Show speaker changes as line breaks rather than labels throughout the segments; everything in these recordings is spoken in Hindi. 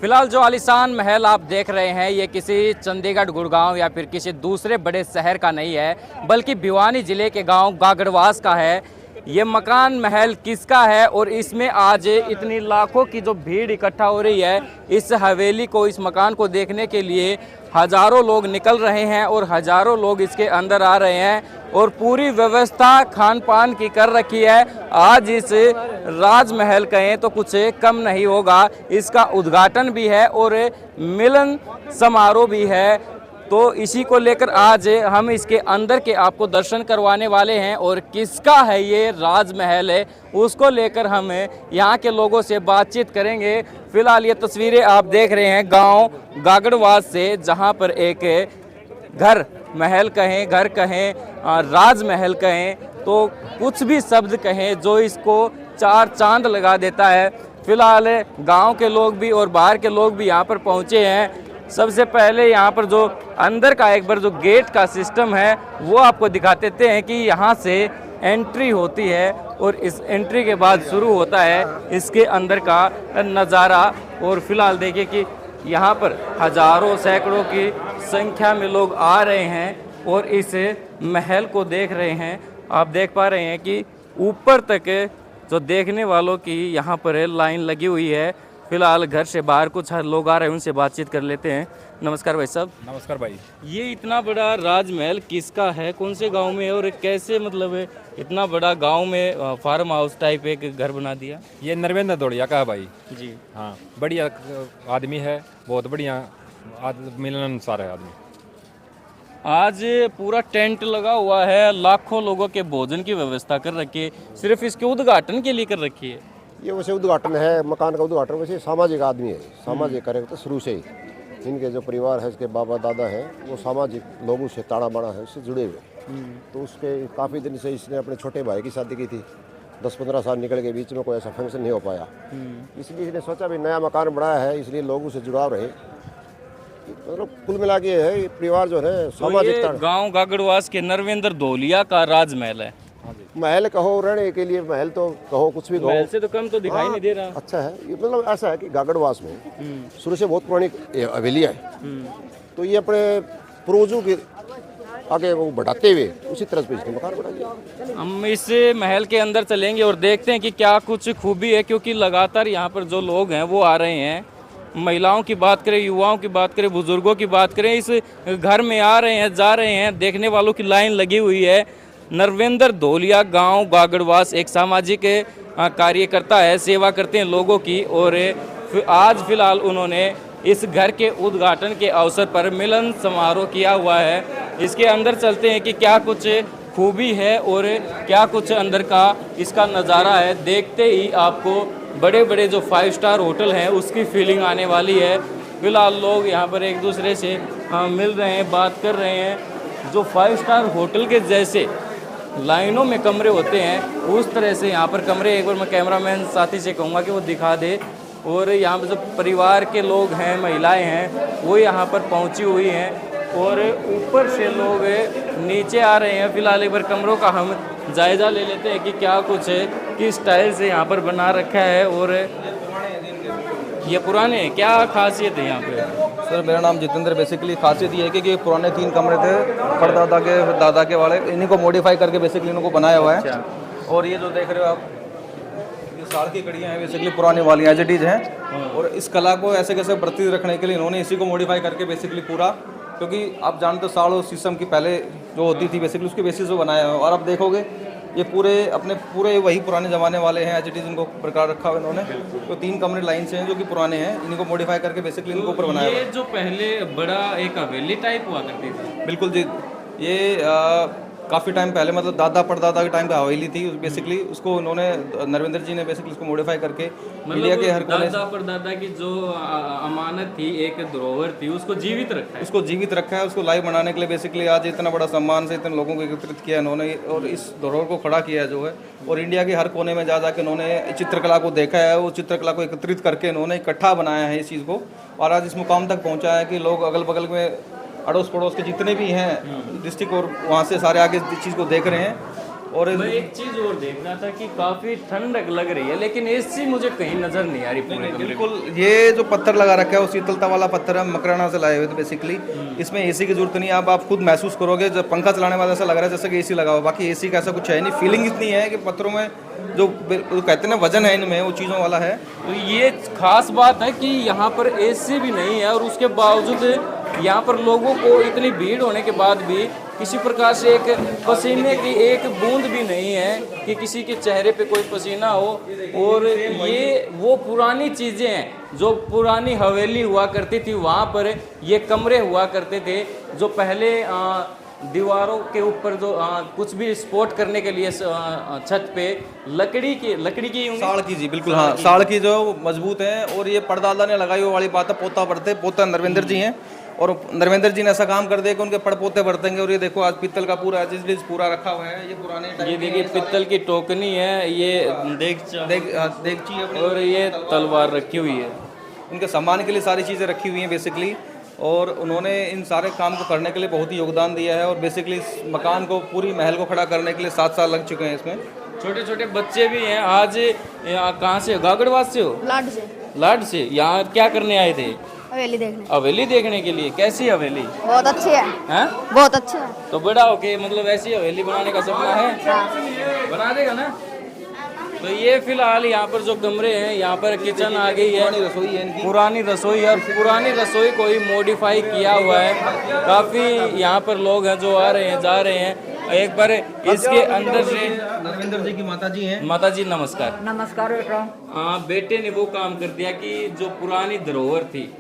फिलहाल जो आलीशान महल आप देख रहे हैं ये किसी चंडीगढ़, गुड़गांव या फिर किसी दूसरे बड़े शहर का नहीं है, बल्कि भिवानी जिले के गांव गागड़वास का है। ये मकान महल किसका है और इसमें आज इतनी लाखों की जो भीड़ इकट्ठा हो रही है इस हवेली को, इस मकान को देखने के लिए हज़ारों लोग निकल रहे हैं और हज़ारों लोग इसके अंदर आ रहे हैं और पूरी व्यवस्था खान पान की कर रखी है। आज इस राजमहल कहें तो कुछ कम नहीं होगा। इसका उद्घाटन भी है और मिलन समारोह भी है, तो इसी को लेकर आज हम इसके अंदर के आपको दर्शन करवाने वाले हैं और किसका है ये राजमहल है उसको लेकर हम यहाँ के लोगों से बातचीत करेंगे। फिलहाल ये तस्वीरें आप देख रहे हैं गांव गागड़वास से, जहाँ पर एक घर महल कहें, घर कहें, राजमहल कहें, तो कुछ भी शब्द कहें जो इसको चार चांद लगा देता है। फिलहाल गांव के लोग भी और बाहर के लोग भी यहाँ पर पहुँचे हैं। सबसे पहले यहाँ पर जो अंदर का एक बार जो गेट का सिस्टम है वो आपको दिखा देते हैं कि यहाँ से एंट्री होती है और इस एंट्री के बाद शुरू होता है इसके अंदर का नज़ारा। और फिलहाल देखिए कि यहाँ पर हज़ारों सैकड़ों की संख्या में लोग आ रहे हैं और इस महल को देख रहे हैं। आप देख पा रहे हैं कि ऊपर तक जो देखने वालों की यहाँ पर लाइन लगी हुई है। फिलहाल घर से बाहर कुछ लोग आ रहे हैं, उनसे बातचीत कर लेते हैं। नमस्कार भाई साहब।
नमस्कार भाई।
ये इतना बड़ा राजमहल किसका है, कौन से गांव में है और कैसे मतलब इतना बड़ा गांव में फार्म हाउस टाइप एक घर बना दिया?
ये नरवेंद्र दौड़िया का है भाई
जी।
हाँ, बढ़िया आदमी है, बहुत बढ़िया मिलनसार है आदमी।
आज पूरा टेंट लगा हुआ है, लाखों लोगों के भोजन की व्यवस्था कर रखी है, सिर्फ इसके उद्घाटन के लिए कर रखी है।
ये वैसे उद्घाटन है, मकान का उद्घाटन वैसे सामाजिक आदमी है, सामाजिक करेगा तो शुरू से ही इनके जो परिवार है, इसके बाबा दादा हैं, वो सामाजिक लोगों से ताड़ा बाड़ा है, उससे जुड़े हुए। तो उसके काफ़ी दिन से इसने अपने छोटे भाई की शादी की थी, 10-15 साल निकल के बीच में कोई ऐसा फंक्शन नहीं हो पाया, इसलिए इसने सोचा भी नया मकान बनाया है, इसलिए लोगों से जुड़ाव रहे। मतलब कुल मिला के है परिवार जो है सामाजिक।
गाँव गागड़वास के नरवेंद्र दौलिया का राजमहल है।
महल कहो, रहने के लिए महल तो कहो, कुछ भी कहो,
महल से तो कम तो दिखाई नहीं दे रहा।
अच्छा है ये, मतलब ऐसा है कि गागड़वास में शुरू से बहुत पुरानी हवेलियाँ है, तो ये अपने पूर्वजों के आगे वो बढ़ाते हुए उसी तरह से इसने मकान बनाया।
हम इस महल के अंदर चलेंगे और देखते हैं कि क्या कुछ खूबी है, क्योंकि लगातार यहाँ पर जो लोग हैं वो आ रहे हैं। महिलाओं की बात करें, युवाओं की बात करें, बुजुर्गों की बात करें, इस घर में आ रहे हैं, जा रहे हैं, देखने वालों की लाइन लगी हुई है। नरवेंद्र दौलिया गांव गागड़वास एक सामाजिक कार्यकर्ता है, सेवा करते हैं लोगों की, और आज फिलहाल उन्होंने इस घर के उद्घाटन के अवसर पर मिलन समारोह किया हुआ है। इसके अंदर चलते हैं कि क्या कुछ खूबी है और क्या कुछ अंदर का इसका नज़ारा है। देखते ही आपको बड़े बड़े जो 5 स्टार होटल हैं उसकी फीलिंग आने वाली है। फिलहाल लोग यहाँ पर एक दूसरे से मिल रहे हैं, बात कर रहे हैं। जो 5 स्टार होटल के जैसे लाइनों में कमरे होते हैं उस तरह से यहाँ पर कमरे, एक बार मैं कैमरामैन साथी से कहूँगा कि वो दिखा दे। और यहाँ पर जो परिवार के लोग हैं, महिलाएं हैं, वो यहाँ पर पहुँची हुई हैं और ऊपर से लोग नीचे आ रहे हैं। फिलहाल एक बार कमरों का हम जायज़ा ले लेते हैं कि क्या कुछ है, किस स्टाइल से यहाँ पर बना रखा है और ये पुराने हैं, क्या खासियत है यहाँ पे?
सर मेरा नाम जितेंद्र। बेसिकली खासियत ये है कि पुराने 3 कमरे थे परदादा के, दादा के वाले, इन्हीं को मॉडिफाई करके बेसिकली इनको बनाया हुआ है। और ये जो देख रहे हो आप, ये साल की कड़ियाँ हैं, बेसिकली पुरानी वाली एज इट इज़ हैं। और इस कला को ऐसे कैसे प्रतीत रखने के लिए इन्होंने इसी को मॉडिफाई करके बेसिकली पूरा, क्योंकि आप जानते हो साड़ और शीशम की पहले जो होती थी बेसिकली उसके बेसिस पे बनाया है। और आप देखोगे ये पूरे वही पुराने ज़माने वाले हैं, एज इट इज़ इनको प्रकार रखा हुआ इन्होंने। तो 3 कमरे लाइन से हैं जो कि पुराने हैं, इन्हीं को मॉडिफाई करके बेसिकली इनको ऊपर बनाया हुआ है।
ये जो पहले बड़ा एक हवेली टाइप हुआ करती थी।
बिल्कुल जी, ये काफ़ी टाइम पहले, मतलब दादा परदादा के टाइम पे हवेली थी बेसिकली, उसको उन्होंने नरवेंद्र जी ने बेसिकली उसको मॉडिफाई करके इंडिया के हर कोने,
दादा परदादा की जो अमानत थी, एक धरोहर थी, उसको जीवित रखा है।
उसको जीवित रखा है, उसको लाइव बनाने के लिए बेसिकली आज इतना बड़ा सम्मान से इतने लोगों को एकत्रित किया इन्होंने और इस धरोहर को खड़ा किया है जो है। और इंडिया के हर कोने में जा जाके इन्होंने चित्रकला को देखा है, वो चित्रकला को एकत्रित करके इन्होंने इकट्ठा बनाया है इस चीज़ को, और आज इस मुकाम तक पहुँचा है कि लोग अगल बगल में अड़ोस पड़ोस के जितने भी हैं डिस्ट्रिक्ट और वहाँ से सारे आगे इस चीज़ को देख रहे हैं। और
मैं एक चीज और देख रहा था कि काफी ठंडक लग रही है, लेकिन एसी मुझे कहीं नजर नहीं आ रही पूरे कमरे में।
बिल्कुल, ये जो पत्थर लगा रखा है वो शीतलता वाला पत्थर है, मकराना से लाए हुए थे बेसिकली। इसमें एसी की जरूरत नहीं है, आप खुद महसूस करोगे। जब पंखा चलाने वाला ऐसा लग रहा है जैसे कि एसी लगा हुआ, बाकी एसी का ऐसा कुछ है नहीं। फीलिंग इतनी है कि पत्थरों में जो कहते हैं ना वजन है इनमें, वो चीज़ों वाला है।
तो ये खास बात है कि यहाँ पर एसी भी नहीं है और उसके बावजूद यहाँ पर लोगों को इतनी भीड़ होने के बाद भी किसी प्रकार से एक पसीने की एक बूंद भी नहीं है कि किसी के चेहरे पे कोई पसीना हो। और ये वो पुरानी चीज़ें हैं जो पुरानी हवेली हुआ करती थी, वहाँ पर ये कमरे हुआ करते थे जो पहले दीवारों के ऊपर जो कुछ भी स्पोर्ट करने के लिए छत पे लकड़ी की होंगी।
साड़ की जी, बिल्कुल हाँ, साड़ की जो मजबूत है। और ये परदादा ने लगाई हुई वाली बात है, पोता नरविंदर जी हैं। और नरविंदर जी ने ऐसा काम कर दिया कि उनके पड़पोते बरतेंगे। और ये देखो आज पित्तल का पूरा पूरा रखा हुआ है, ये पुराने
ये देखिए पित्तल की टोकनी है, ये देगची है और ये तलवार रखी हुई है।
उनके सम्मान के लिए सारी चीज़ें रखी हुई हैं बेसिकली। और उन्होंने इन सारे काम को करने के लिए बहुत ही योगदान दिया है। और बेसिकली इस मकान को, पूरी महल को खड़ा करने के लिए 7 साल लग चुके हैं इसमें।
छोटे छोटे बच्चे भी हैं। आज कहाँ से, गागड़वास से हो? लाड से। यहाँ क्या करने आए थे? हवेली देखने के लिए। कैसी हवेली?
बहुत अच्छी है।
हैं?
बहुत अच्छा है।
तो बड़ा होके मतलब ऐसी हवेली बनाने का सपना है? बना देगा ना? तो ये फिलहाल यहाँ पर जो कमरे हैं, यहाँ पर किचन आ गई है,
रसोई है इनकी,
पुरानी रसोई है। और पुरानी रसोई को ही मॉडिफाई किया हुआ है। काफ़ी यहाँ पर लोग हैं जो आ रहे हैं, जा रहे हैं। एक बार इसके अंदर से
नरविंदर जी की माता जी हैं।
माता जी नमस्कार।
नमस्कार बेटा।
बेटे ने वो काम कर दिया कि जो पुरानी धरोहर थी,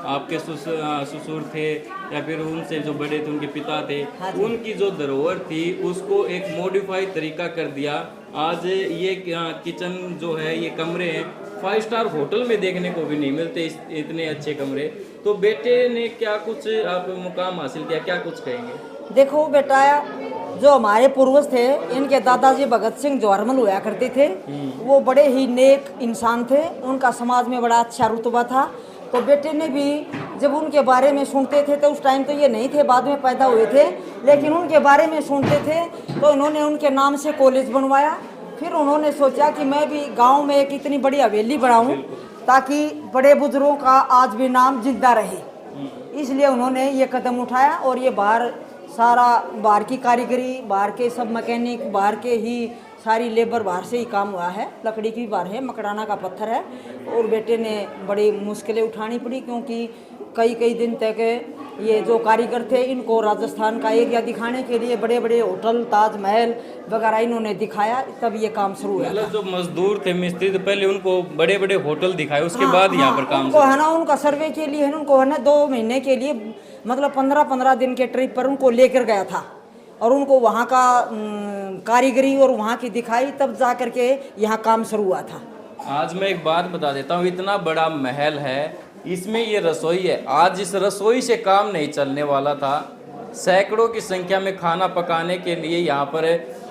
आपके ससुर थे या फिर उनसे जो बड़े थे उनके पिता थे, उनकी जो धरोहर थी उसको एक मॉडिफाई तरीका कर दिया। आज ये किचन जो है, ये कमरे हैं 5 स्टार होटल में देखने को भी नहीं मिलते इतने अच्छे कमरे। तो बेटे ने क्या कुछ आप मुकाम हासिल किया, क्या कुछ कहेंगे?
देखो बेटा, जो हमारे पूर्वज थे, इनके दादाजी भगत सिंह जवाहरमल हुआ करते थे। वो बड़े ही नेक इंसान थे, उनका समाज में बड़ा अच्छा रुतबा था। तो बेटे ने भी जब उनके बारे में सुनते थे, तो उस टाइम तो ये नहीं थे, बाद में पैदा हुए थे, लेकिन उनके बारे में सुनते थे तो उन्होंने उनके नाम से कॉलेज बनवाया। फिर उन्होंने सोचा कि मैं भी गांव में एक इतनी बड़ी हवेली बनाऊं ताकि बड़े बुजुर्गों का आज भी नाम जिंदा रहे। इसलिए उन्होंने ये कदम उठाया। और ये बाहर की कारीगरी, बाहर के सब मैकेनिक, बाहर के ही सारी लेबर बाहर से ही काम हुआ है। लकड़ी की बाहर है, मकराना का पत्थर है। और बेटे ने बड़ी मुश्किलें उठानी पड़ी, क्योंकि कई दिन तक ये जो कारीगर थे, इनको राजस्थान का एरिया दिखाने के लिए बड़े बड़े होटल, ताजमहल वगैरह इन्होंने दिखाया, तब ये काम शुरू हुआ।
मतलब जो मजदूर थे, मिस्त्री थे, पहले उनको बड़े बड़े होटल दिखाए, उसके बाद यहाँ पर काम
उनको है ना, उनका सर्वे के लिए है ना, उनको है ना 2 महीने के लिए, मतलब 15-15 दिन के ट्रिप पर उनको लेकर गया था। और उनको वहाँ का कारीगरी और वहाँ की दिखाई, तब जा कर के यहाँ काम शुरू हुआ था।
आज मैं एक बात बता देता हूँ, इतना बड़ा महल है, इसमें ये रसोई है। आज इस रसोई से काम नहीं चलने वाला था। सैकड़ों की संख्या में खाना पकाने के लिए यहाँ पर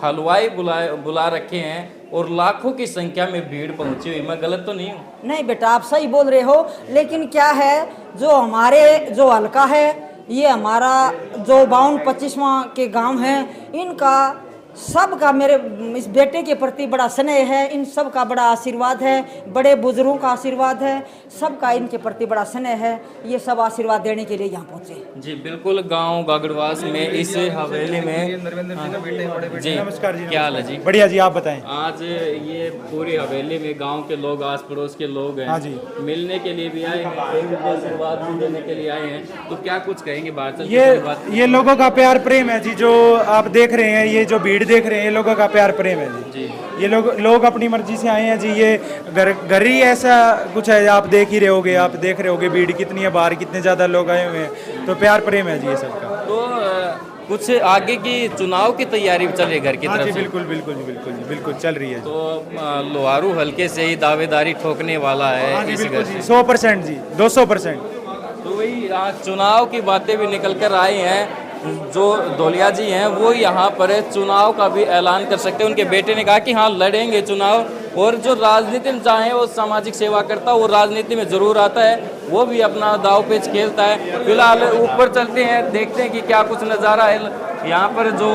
हलवाई बुला रखे हैं और लाखों की संख्या में भीड़ पहुँची हुई। मैं गलत तो नहीं हूँ?
नहीं बेटा, आप सही बोल रहे हो। लेकिन क्या है, जो हमारे जो हल्का है, ये हमारा जो 52-25वां के गांव हैं, इनका सबका मेरे इस बेटे के प्रति बड़ा स्नेह है। इन सब का बड़ा आशीर्वाद है, बड़े बुजुर्गों का आशीर्वाद है, सबका इनके प्रति बड़ा स्नेह है। ये सब आशीर्वाद देने के लिए यहाँ पहुँचे।
जी बिल्कुल, गांव गागड़वास में इस हवेली में जी, नमस्कार जी। क्या हाल है जी?
बढ़िया जी, आप बताएं।
आज ये पूरी हवेली में गांव के लोग, आस पड़ोस के लोग हैं।
हाँ जी,
मिलने के लिए भी आए हैं, आशीर्वाद देने के लिए आए हैं। तो क्या कुछ कहेंगे बात?
ये लोगों का प्यार प्रेम है जी, जो आप देख रहे हैं, ये जो भीड़ देख रहे हैं, ये लोगों का प्यार प्रेम है जी। ये लोग अपनी मर्जी से आए हैं जी। ये घर ही ऐसा कुछ है, आप देख ही रहे होगे, आप देख रहे होगे भीड़ कितनी है, बाहर कितने ज्यादा लोग आए हुए हैं। तो प्यार प्रेम है जी ये सबका।
तो कुछ आगे की चुनाव की तैयारी चल रही है घर की तरफ से?
बिल्कुल चल रही है।
तो लोहारू हल्के से ही दावेदारी ठोकने वाला है इस घर से?
100% जी, 200%।
तो वही चुनाव की बातें भी निकल कर आई हैं। जो धोलिया जी हैं वो यहाँ पर चुनाव का भी ऐलान कर सकते हैं। उनके बेटे ने कहा कि हाँ लड़ेंगे चुनाव। और जो राजनीति में चाहे वो सामाजिक सेवा करता है, वो राजनीति में जरूर आता है, वो भी अपना दाव पेच खेलता है। फिलहाल ऊपर चलते हैं, देखते हैं कि क्या कुछ नज़ारा है। यहाँ पर जो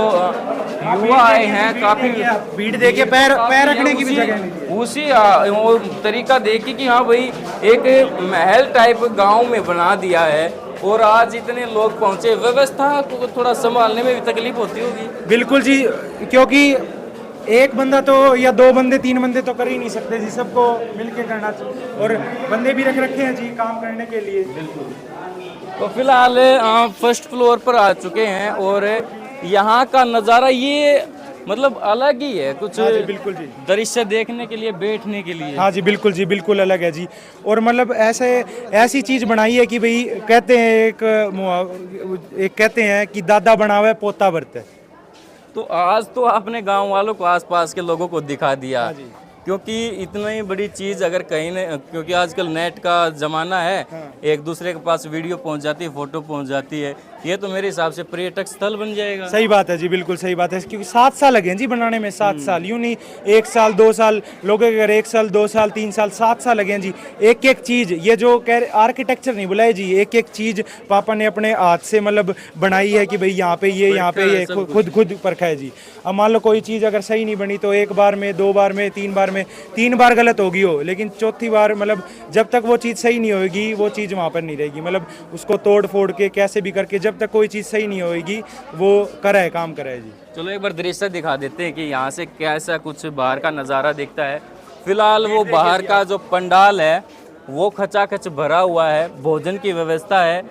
युवा आए हैं काफी
भीड़ देखिए, पैर पैर रखने की भी जगह नहीं।
उसी वो तरीका देखिए कि हाँ भाई एक महल टाइप गांव में बना दिया है और आज इतने लोग पहुंचे। व्यवस्था को थोड़ा संभालने में भी तकलीफ होती होगी।
बिल्कुल जी, क्योंकि एक बंदा तो या 2 बंदे 3 बंदे तो कर ही नहीं सकते जी, सबको मिलके करना चाहिए और बंदे भी रख रखे हैं जी काम करने के लिए।
तो फिलहाल फर्स्ट फ्लोर पर आ चुके हैं और यहाँ का नज़ारा ये मतलब अलग ही है कुछ।
हाँ जी, बिल्कुल जी।
दृश्य देखने के लिए, बैठने के लिए।
हाँ जी बिल्कुल जी, बिल्कुल अलग है जी। और मतलब ऐसी चीज़ बनाई है कि भाई कहते हैं एक कहते हैं कि दादा बनावे पोता बरते।
तो आज तो आपने गांव वालों को, आसपास के लोगों को दिखा दिया, क्योंकि इतनी बड़ी चीज़ अगर कहीं ने, क्योंकि आजकल नेट का ज़माना है, एक दूसरे के पास वीडियो पहुंच जाती है, फोटो पहुंच जाती है, ये तो मेरे हिसाब से पर्यटक स्थल बन जाएगा।
सही बात है जी, बिल्कुल सही बात है, क्योंकि 7 साल लगे हैं जी बनाने में। 7 साल यूँ नहीं 1 साल 2 साल, लोगों के घर 1 साल 2 साल 3 साल 7 साल लगे हैं जी। एक एक चीज़, ये जो आर्किटेक्चर नहीं बुलाए जी, एक एक चीज़ पापा ने अपने हाथ से मतलब बनाई है कि भाई यहाँ पे ये, यहाँ पे ये, खुद परखा है जी। अब मान लो कोई चीज़ अगर सही नहीं बनी तो 1 बार में, 2 बार में, 3 बार में, 3 बार गलत होगी हो, लेकिन चौथी बार मतलब जब तक वो चीज़ सही नहीं होगी वो चीज़ वहाँ पर नहीं रहेगी। मतलब उसको तोड़ फोड़ के कैसे भी करके जब तक कोई चीज़ सही नहीं होगी वो करे काम करे जी।
चलो एक बार दृश्य दिखा देते हैं कि यहाँ से कैसा कुछ बाहर का नज़ारा दिखता है। फिलहाल वो बाहर का जो पंडाल है वो खचाखच भरा हुआ है, भोजन की व्यवस्था है,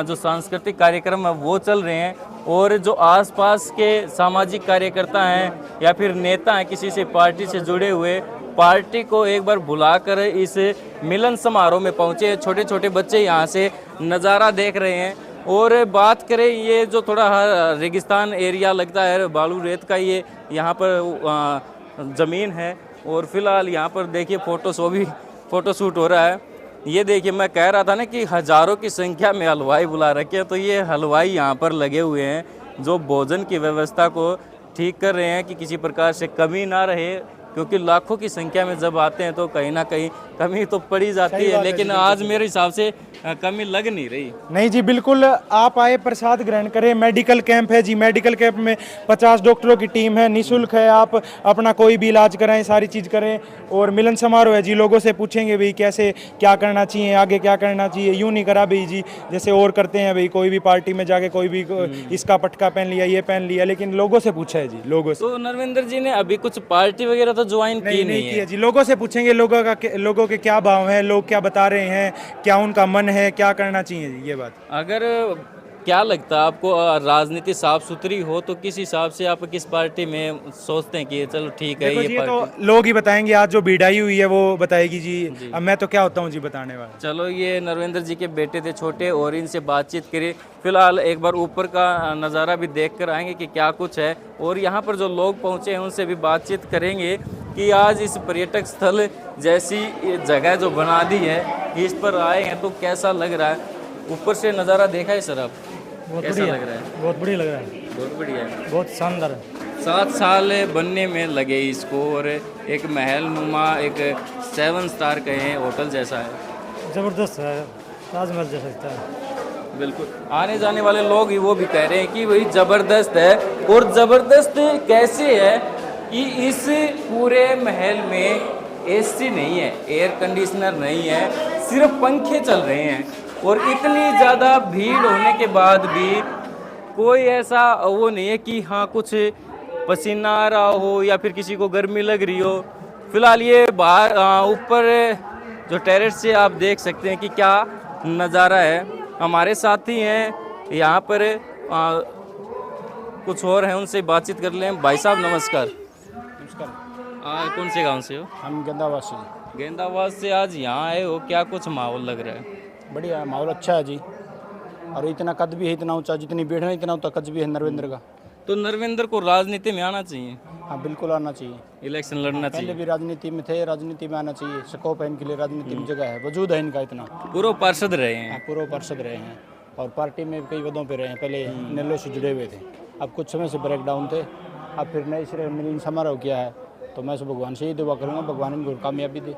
जो सांस्कृतिक कार्यक्रम है वो चल रहे हैं और जो आसपास के सामाजिक कार्यकर्ता हैं या फिर नेता हैं किसी से पार्टी से जुड़े हुए, पार्टी को एक बार बुलाकर इस मिलन समारोह में पहुंचे। छोटे छोटे बच्चे यहाँ से नज़ारा देख रहे हैं। और बात करें ये जो थोड़ा रेगिस्तान एरिया लगता है, बालू रेत का ये यहाँ पर ज़मीन है और फिलहाल यहाँ पर देखिए फ़ोटो शूट हो रहा है। ये देखिए मैं कह रहा था ना कि हज़ारों की संख्या में हलवाई बुला रखे हैं, तो ये हलवाई यहाँ पर लगे हुए हैं जो भोजन की व्यवस्था को ठीक कर रहे हैं कि किसी प्रकार से कमी ना रहे, क्योंकि लाखों की संख्या में जब आते हैं तो कहीं ना कहीं कमी तो पड़ी जाती है, लेकिन आज मेरे हिसाब से कमी लग नहीं रही।
नहीं जी बिल्कुल, आप आए प्रसाद ग्रहण करें। मेडिकल कैंप है जी, मेडिकल कैंप में 50 डॉक्टरों की टीम है, निःशुल्क है, आप अपना कोई भी इलाज कराएं, सारी चीज़ करें। और मिलन समारोह है जी, लोगों से पूछेंगे भाई कैसे क्या करना चाहिए, आगे क्या करना चाहिए। यूँ नहीं करा भाई जी जैसे और करते हैं भाई, कोई भी पार्टी में जाके कोई भी इसका पटका पहन लिया, ये पहन लिया, लेकिन लोगों से पूछा है जी, लोगों से।
तो नरविंदर जी ने अभी कुछ पार्टी वगैरह तो ज्वाइन की नहीं
है जी, लोगों से पूछेंगे लोगों के क्या भाव हैं, लोग क्या बता रहे हैं, क्या उनका मन है, क्या करना चाहिए जी, ये बात।
अगर क्या लगता है आपको राजनीति साफ सुथरी हो तो किस हिसाब से आप किस पार्टी में सोचते हैं कि चलो ठीक है ये
तो लोग ही बताएंगे, आज जो भिड़ाई हुई है वो बताएगी जी। अब मैं तो क्या होता हूँ जी बताने वाला।
चलो ये नरविंदर जी के बेटे थे छोटे और इनसे बातचीत करिए। फिलहाल एक बार ऊपर का नज़ारा भी देख कर आएंगे कि क्या कुछ है और यहाँ पर जो लोग पहुँचे हैं उनसे भी बातचीत करेंगे कि आज इस पर्यटक स्थल जैसी जगह जो बना दी है इस पर आए हैं तो कैसा लग रहा है। ऊपर से नज़ारा देखा है सर आप, कैसा लग रहा है?
बहुत बढ़िया लग रहा है,
बहुत बढ़िया है,
बहुत शानदार।
7 साल बनने में लगे इसको और एक महल नुमा, एक 7 स्टार कहें होटल जैसा है,
ज़बरदस्त है, ताजमहल जैसा लगता है।
बिल्कुल, आने जाने वाले लोग वो भी कह रहे हैं कि वही ज़बरदस्त है। और ज़बरदस्त कैसे है कि इस पूरे महल में एसी नहीं है, एयर कंडीशनर नहीं है, सिर्फ पंखे चल रहे हैं और इतनी ज़्यादा भीड़ होने के बाद भी कोई ऐसा वो नहीं है कि हाँ कुछ पसीना आ रहा हो या फिर किसी को गर्मी लग रही हो। फिलहाल ये बाहर ऊपर जो टेरेस से आप देख सकते हैं कि क्या नज़ारा है। हमारे साथी हैं यहाँ पर, कुछ और हैं उनसे बातचीत कर लें। भाई साहब नमस्कार।
नमस्कार।
कौन से गांव से हो?
हम गेंदाबाद से।
गेंदाबाद से आज यहाँ आए हो, क्या कुछ माहौल लग रहा है?
बढ़िया माहौल अच्छा है जी, और इतना कद भी है, इतना ऊंचा, जितनी भीड़ है इतना ऊंचा कद भी है नरविंद्र का।
तो नरविंदर को राजनीति में आना चाहिए?
हाँ बिल्कुल आना चाहिए,
इलेक्शन लड़ना
पहले
चाहिए।
भी राजनीति में थे, राजनीति में आना चाहिए, स्कोप है इनके लिए, राजनीति में जगह है, वजूद है इनका इतना।
पूर्व पार्षद रहे हैं,
पूर्व पार्षद रहे हैं और पार्टी में कई पदों पे रहे हैं, पहले नेल्लो से जुड़े हुए थे, अब कुछ समय से ब्रेक डाउन थे, अब फिर नए सिरे मिलन समारोह किया है, तो मैं भगवान से ही दुआ करूँगा, भगवान इनको कामयाबी दे।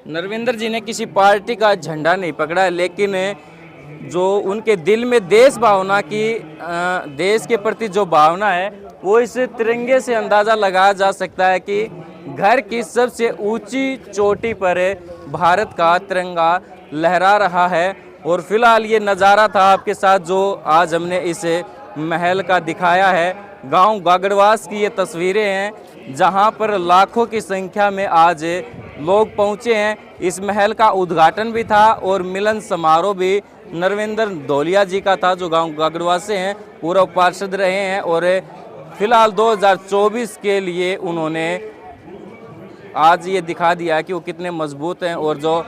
नरविंदर जी ने किसी पार्टी का झंडा नहीं पकड़ा है, लेकिन जो उनके दिल में देश भावना की देश के प्रति जो भावना है वो इस तिरंगे से अंदाज़ा लगाया जा सकता है कि घर की सबसे ऊंची चोटी पर भारत का तिरंगा लहरा रहा है। और फिलहाल ये नज़ारा था आपके साथ जो आज हमने इस महल का दिखाया है। गांव गागड़वास की ये तस्वीरें हैं जहां पर लाखों की संख्या में आज लोग पहुंचे हैं। इस महल का उद्घाटन भी था और मिलन समारोह भी नरविंदर धोलिया जी का था जो गांव गागड़वास से हैं, पूर्व पार्षद रहे हैं और फिलहाल 2024 के लिए उन्होंने आज ये दिखा दिया कि वो कितने मजबूत हैं। और जो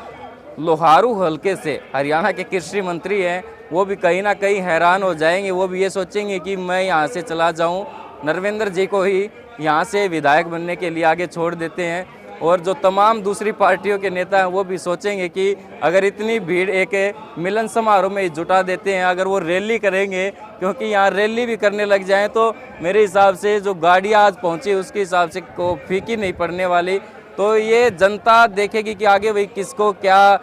लोहारू हलके से हरियाणा के कृषि मंत्री हैं वो भी कहीं ना कहीं हैरान हो जाएंगे। वो भी ये सोचेंगे कि मैं यहाँ से चला जाऊँ, नरविंदर जी को ही यहाँ से विधायक बनने के लिए आगे छोड़ देते हैं। और जो तमाम दूसरी पार्टियों के नेता हैं वो भी सोचेंगे कि अगर इतनी भीड़ एक मिलन समारोह में जुटा देते हैं, अगर वो रैली करेंगे, क्योंकि यहाँ रैली भी करने लग जाएं तो मेरे हिसाब से जो गाड़ियाँ आज पहुँची उसके हिसाब से को फीकी नहीं पड़ने वाली। तो ये जनता देखेगी कि आगे वही किसको क्या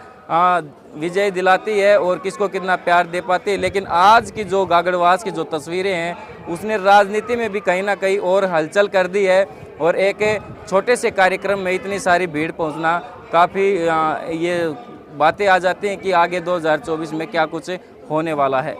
विजय दिलाती है और किसको कितना प्यार दे पाती है। लेकिन आज की जो गागड़वास की जो तस्वीरें हैं उसने राजनीति में भी कहीं ना कहीं और हलचल कर दी है। और एक छोटे से कार्यक्रम में इतनी सारी भीड़ पहुंचना काफ़ी ये बातें आ जाती हैं कि आगे 2024 में क्या कुछ होने वाला है।